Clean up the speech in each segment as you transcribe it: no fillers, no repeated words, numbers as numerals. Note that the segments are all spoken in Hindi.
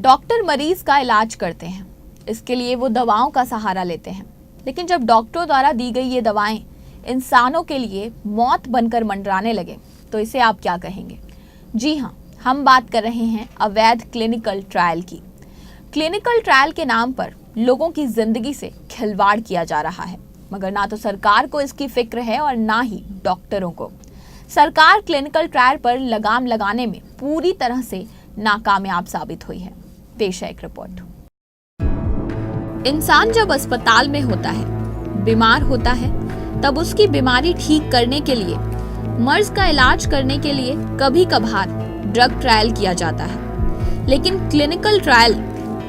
डॉक्टर मरीज का इलाज करते हैं, इसके लिए वो दवाओं का सहारा लेते हैं, लेकिन जब डॉक्टरों द्वारा दी गई ये दवाएं इंसानों के लिए मौत बनकर मंडराने लगे तो इसे आप क्या कहेंगे? जी हाँ, हम बात कर रहे हैं अवैध क्लिनिकल ट्रायल की। क्लिनिकल ट्रायल के नाम पर लोगों की जिंदगी से खिलवाड़ किया जा रहा है, मगर ना तो सरकार को इसकी फिक्र है और ना ही डॉक्टरों को। सरकार क्लिनिकल ट्रायल पर लगाम लगाने में पूरी तरह से नाकामयाब साबित हुई है। पेश है एक रिपोर्ट। इंसान जब अस्पताल में होता है, बीमार होता है, तब उसकी बीमारी ठीक करने के लिए, मर्ज का इलाज करने के लिए कभी कभार ड्रग ट्रायल किया जाता है, लेकिन क्लिनिकल ट्रायल,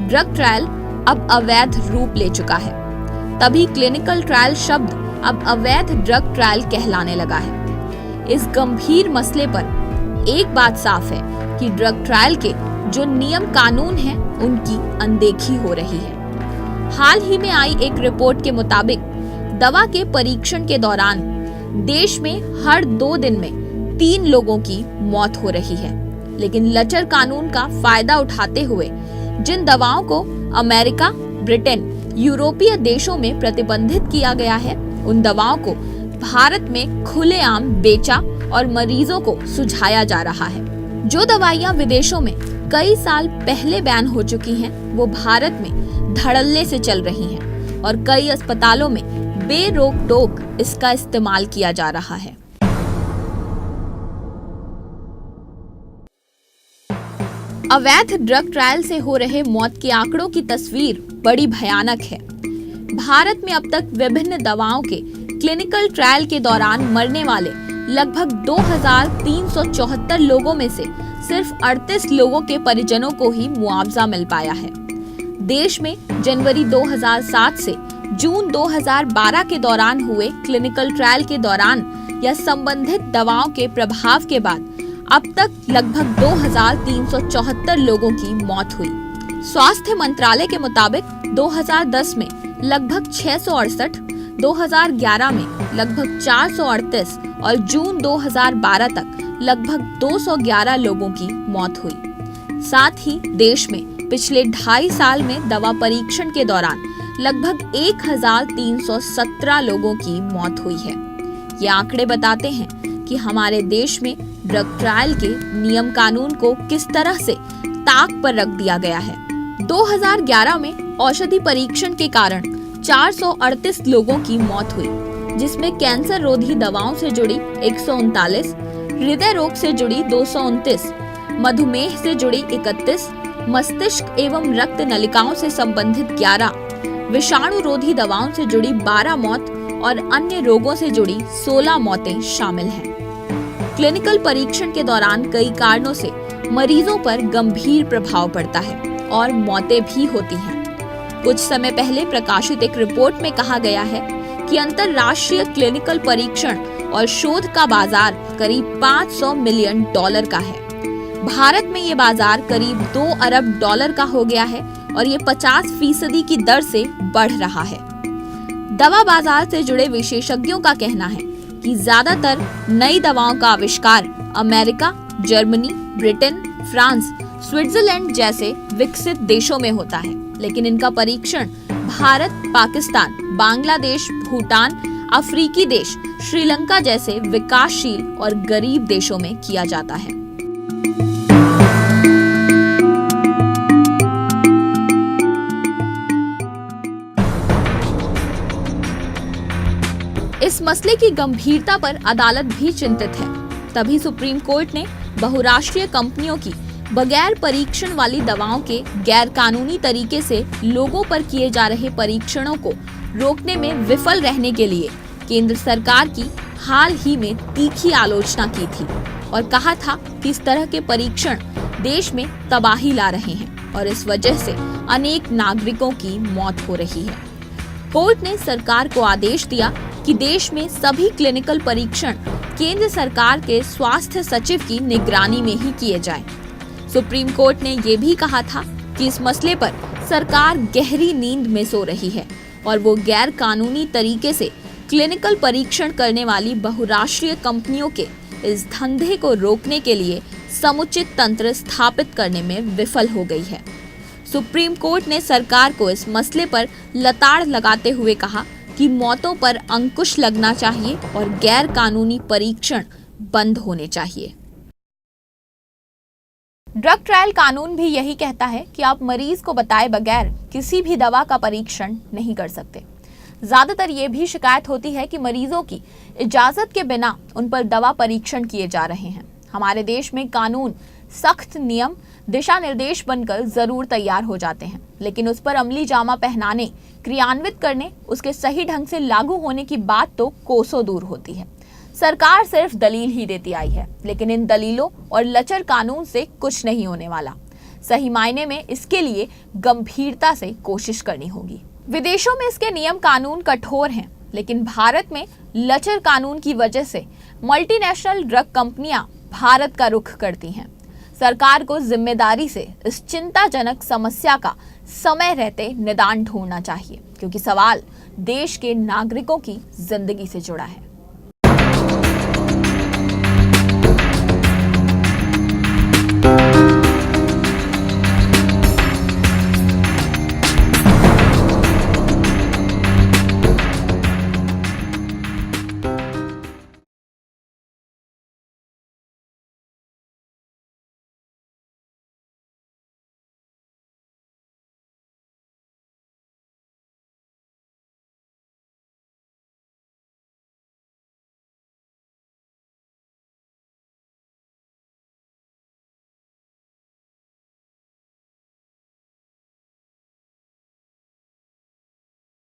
ड्रग ट्रायल अब अवैध रूप ले चुका है। तभी क्लिनिकल ट्रायल शब्द अब अवैध ड्रग ट्रायल कहलाने लगा है। इस गंभीर मसले पर एक बात साफ है कि ड्रग ट्रायल के जो नियम कानून हैं, उनकी अनदेखी हो रही है। हाल ही में आई एक रिपोर्ट के मुताबिक दवा के परीक्षण के दौरान देश में हर 2 दिन में 3 लोगों की मौत हो रही है, लेकिन लचर कानून का फायदा उठाते हुए जिन दवाओं को अमेरिका, ब्रिटेन, यूरोपीय देशों में प्रतिबंधित किया गया है, उन दवाओं को भारत में खुलेआम बेचा और मरीजों को सुझाया जा रहा है। जो दवाइयां विदेशों में कई साल पहले बैन हो चुकी हैं, वो भारत में धड़ल्ले से चल रही हैं और कई अस्पतालों में बेरोक टोक इसका इस्तेमाल किया जा रहा है। अवैध ड्रग ट्रायल से हो रहे मौत के आंकड़ों की तस्वीर बड़ी भयानक है। भारत में अब तक विभिन्न दवाओं के क्लिनिकल ट्रायल के दौरान मरने वाले लगभग 2374 लोगों में से सिर्फ 38 लोगों के परिजनों को ही मुआवजा मिल पाया है। देश में जनवरी 2007 से जून 2012 के दौरान हुए क्लिनिकल ट्रायल के दौरान या संबंधित दवाओं के प्रभाव के बाद अब तक लगभग 2374 लोगों की मौत हुई। स्वास्थ्य मंत्रालय के मुताबिक 2010 में लगभग 668, 2011 में लगभग 438 और जून 2012 तक लगभग 211 लोगों की मौत हुई। साथ ही देश में पिछले 2.5 साल में दवा परीक्षण के दौरान लगभग 1317 लोगों की मौत हुई है। ये आंकड़े बताते हैं कि हमारे देश में ड्रग ट्रायल के नियम कानून को किस तरह से ताक पर रख दिया गया है। 2011 में औषधि परीक्षण के कारण 438 लोगों की मौत हुई, जिसमें कैंसर रोधी दवाओं से जुड़ी 139, हृदय रोग से जुड़ी 229, मधुमेह से जुड़ी 31, मस्तिष्क एवं रक्त नलिकाओं से संबंधित 11, विषाणु रोधी दवाओं से जुड़ी 12 मौत और अन्य रोगों से जुड़ी 16 मौतें शामिल हैं। क्लिनिकल परीक्षण के दौरान कई कारणों से मरीजों पर गंभीर प्रभाव पड़ता है और मौतें भी होती हैं। कुछ समय पहले प्रकाशित एक रिपोर्ट में कहा गया है कि अंतरराष्ट्रीय क्लिनिकल परीक्षण और शोध का बाजार करीब $500 मिलियन का है। भारत में ये बाजार करीब $2 अरब का हो गया है और ये 50% की दर से बढ़ रहा है। दवा बाजार से जुड़े विशेषज्ञों का कहना है कि ज्यादातर नई दवाओं का आविष्कार America, Germany, Britain, France, Switzerland जैसे विकसित देशों में होता है, लेकिन इनका परीक्षण भारत, पाकिस्तान, बांग्लादेश, भूटान, अफ्रीकी देश, श्रीलंका जैसे विकासशील और गरीब देशों में किया जाता है। इस मसले की गंभीरता पर अदालत भी चिंतित है। तभी सुप्रीम कोर्ट ने बहुराष्ट्रीय कंपनियों की बगैर परीक्षण वाली दवाओं के गैर कानूनी तरीके से लोगों पर किए जा रहे परीक्षणों को रोकने में विफल रहने के लिए केंद्र सरकार की हाल ही में तीखी आलोचना की थी और कहा था कि इस तरह के परीक्षण देश में तबाही ला रहे हैं और इस वजह से अनेक नागरिकों की मौत हो रही है। कोर्ट ने सरकार को आदेश दिया कि देश में सभी क्लिनिकल परीक्षण केंद्र सरकार के स्वास्थ्य सचिव की निगरानी में ही किए जाएं। सुप्रीम कोर्ट ने ये भी कहा था कि इस मसले पर सरकार गहरी नींद में सो रही है और वो गैर कानूनी तरीके से क्लिनिकल परीक्षण करने वाली बहुराष्ट्रीय कंपनियों के इस धंधे को रोकने के लिए समुचित तंत्र स्थापित करने में विफल हो गई है। सुप्रीम कोर्ट ने सरकार को इस मसले पर लताड़ लगाते हुए कहा कि मौतों पर अंकुश लगना चाहिए और गैर कानूनी परीक्षण बंद होने चाहिए। ड्रग ट्रायल कानून भी यही कहता है कि आप मरीज को बताए बगैर किसी भी दवा का परीक्षण नहीं कर सकते। ज्यादातर ये भी शिकायत होती है कि मरीजों की इजाजत के बिना उन पर दवा परीक्षण किए जा रहे हैं। हमारे देश में कानून, सख्त नियम, दिशा निर्देश बनकर जरूर तैयार हो जाते हैं, लेकिन उस पर अमली जामा पहनाने, क्रियान्वित करने, उसके सही ढंग से लागू होने की बात तो कोसों दूर होती है। सरकार सिर्फ दलील ही देती आई है, लेकिन इन दलीलों और लचर कानून से कुछ नहीं होने वाला। सही मायने में इसके लिए गंभीरता से कोशिश करनी होगी। विदेशों में इसके नियम कानून कठोर हैं, लेकिन भारत में लचर कानून की वजह से मल्टीनेशनल ड्रग कंपनियां भारत का रुख करती हैं। सरकार को जिम्मेदारी से इस चिंताजनक समस्या का समय रहते निदान ढूंढना चाहिए, क्योंकि सवाल देश के नागरिकों की जिंदगी से जुड़ा है।